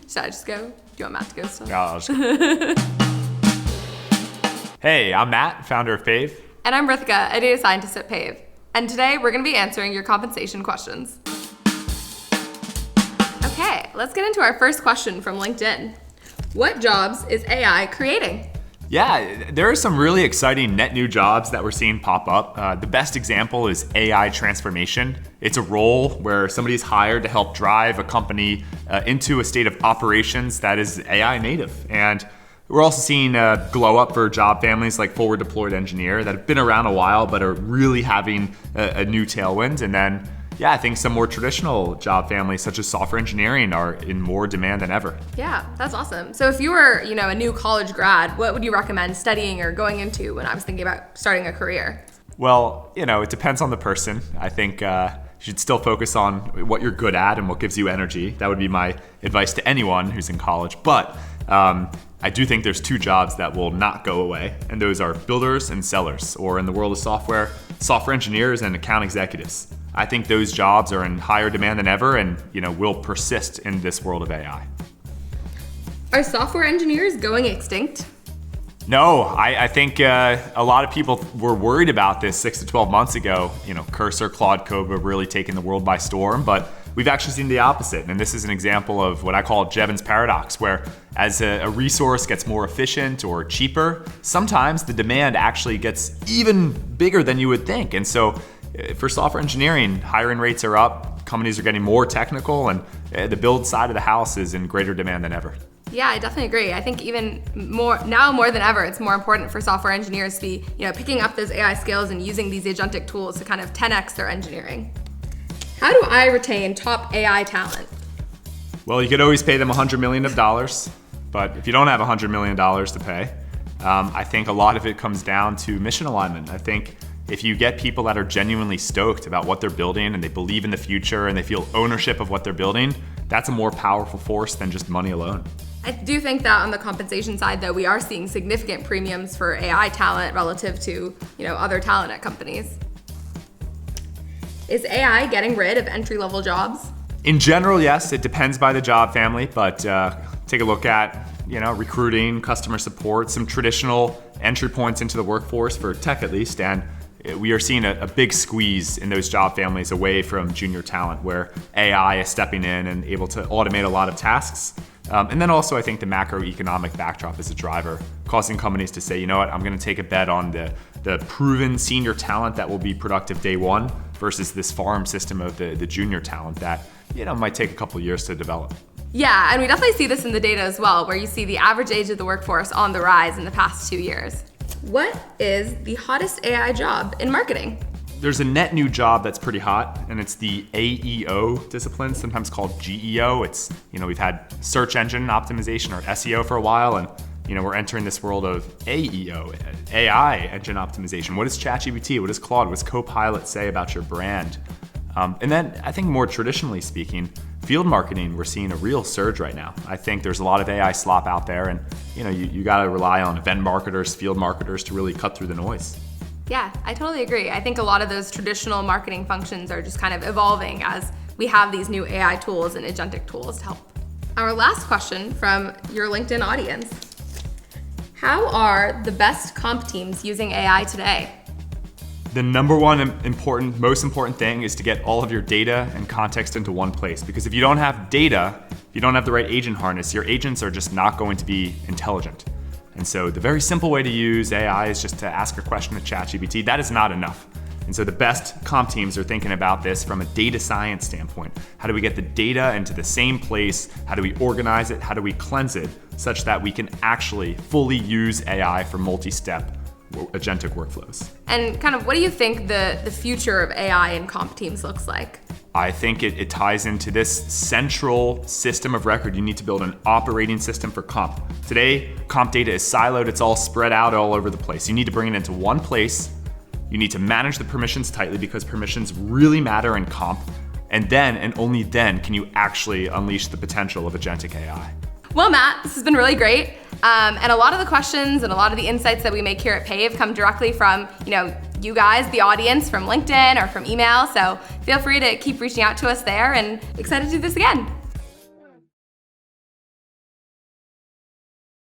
Should I just go? Do you want Matt to go still? Yeah, I'll just... Hey, I'm Matt, founder of Pave. And I'm Rithika, a data scientist at Pave. And today we're going to be answering your compensation questions. Okay, let's get into our first question from LinkedIn. What jobs is AI creating? Yeah, there are some really exciting net new jobs that we're seeing pop up. The best example is AI transformation. It's a role where somebody is hired to help drive a company into a state of operations that is AI native. And we're also seeing a glow up for job families like forward deployed engineer that have been around a while but are really having a new tailwind. And then, yeah, I think some more traditional job families such as software engineering are in more demand than ever. Yeah, that's awesome. So if you were, a new college grad, what would you recommend studying or going into when I was thinking about starting a career? Well, it depends on the person. I think you should still focus on what you're good at and what gives you energy. That would be my advice to anyone who's in college. But I do think there's two jobs that will not go away, and those are builders and sellers, or in the world of software engineers and account executives. I think those jobs are in higher demand than ever and will persist in this world of AI. Are software engineers going extinct? No, I think a lot of people were worried about this 6 to 12 months ago. Cursor, Claude Code were really taking the world by storm, but we've actually seen the opposite. And this is an example of what I call Jevons paradox, where as a resource gets more efficient or cheaper, sometimes the demand actually gets even bigger than you would think. And so for software engineering, hiring rates are up, companies are getting more technical, and the build side of the house is in greater demand than ever. Yeah, I definitely agree. I think even more than ever, it's more important for software engineers to be, picking up those AI skills and using these agentic tools to kind of 10x their engineering. How do I retain top AI talent? Well, you could always pay them $100 million, but if you don't have $100 million to pay, I think a lot of it comes down to mission alignment. I think if you get people that are genuinely stoked about what they're building and they believe in the future and they feel ownership of what they're building, that's a more powerful force than just money alone. I do think that on the compensation side, though, we are seeing significant premiums for AI talent relative to, other talent at companies. Is AI getting rid of entry-level jobs? In general, yes. It depends by the job family, but take a look at, recruiting, customer support, some traditional entry points into the workforce for tech at least, and we are seeing a big squeeze in those job families away from junior talent where AI is stepping in and able to automate a lot of tasks. And then also I think the macroeconomic backdrop is a driver, causing companies to say, you know what, I'm gonna take a bet on the proven senior talent that will be productive day one versus this farm system of the junior talent that, might take a couple years to develop. Yeah, and we definitely see this in the data as well, where you see the average age of the workforce on the rise in the past 2 years. What is the hottest AI job in marketing? There's a net new job that's pretty hot, and it's the AEO discipline, sometimes called GEO. It's, we've had search engine optimization or SEO for a while, and we're entering this world of AEO, AI engine optimization. What does ChatGPT, what does Claude, what does Copilot say about your brand? And then I think more traditionally speaking, field marketing, we're seeing a real surge right now. I think there's a lot of AI slop out there, and you gotta rely on event marketers, field marketers to really cut through the noise. Yeah, I totally agree. I think a lot of those traditional marketing functions are just kind of evolving as we have these new AI tools and agentic tools to help. Our last question from your LinkedIn audience. How are the best comp teams using AI today? The number one most important thing is to get all of your data and context into one place. Because if you don't have data, if you don't have the right agent harness, your agents are just not going to be intelligent. And so the very simple way to use AI is just to ask a question to ChatGPT. That is not enough. And so the best comp teams are thinking about this from a data science standpoint. How do we get the data into the same place? How do we organize it? How do we cleanse it such that we can actually fully use AI for multi-step agentic workflows? And kind of what do you think the future of AI in comp teams looks like? I think it ties into this central system of record. You need to build an operating system for comp. Today, comp data is siloed. It's all spread out all over the place. You need to bring it into one place. You need to manage the permissions tightly because permissions really matter in comp. And then, and only then, can you actually unleash the potential of agentic AI. Well, Matt, this has been really great. And a lot of the questions and a lot of the insights that we make here at Pave come directly from, you guys, the audience, from LinkedIn or from email. So feel free to keep reaching out to us there, and excited to do this again.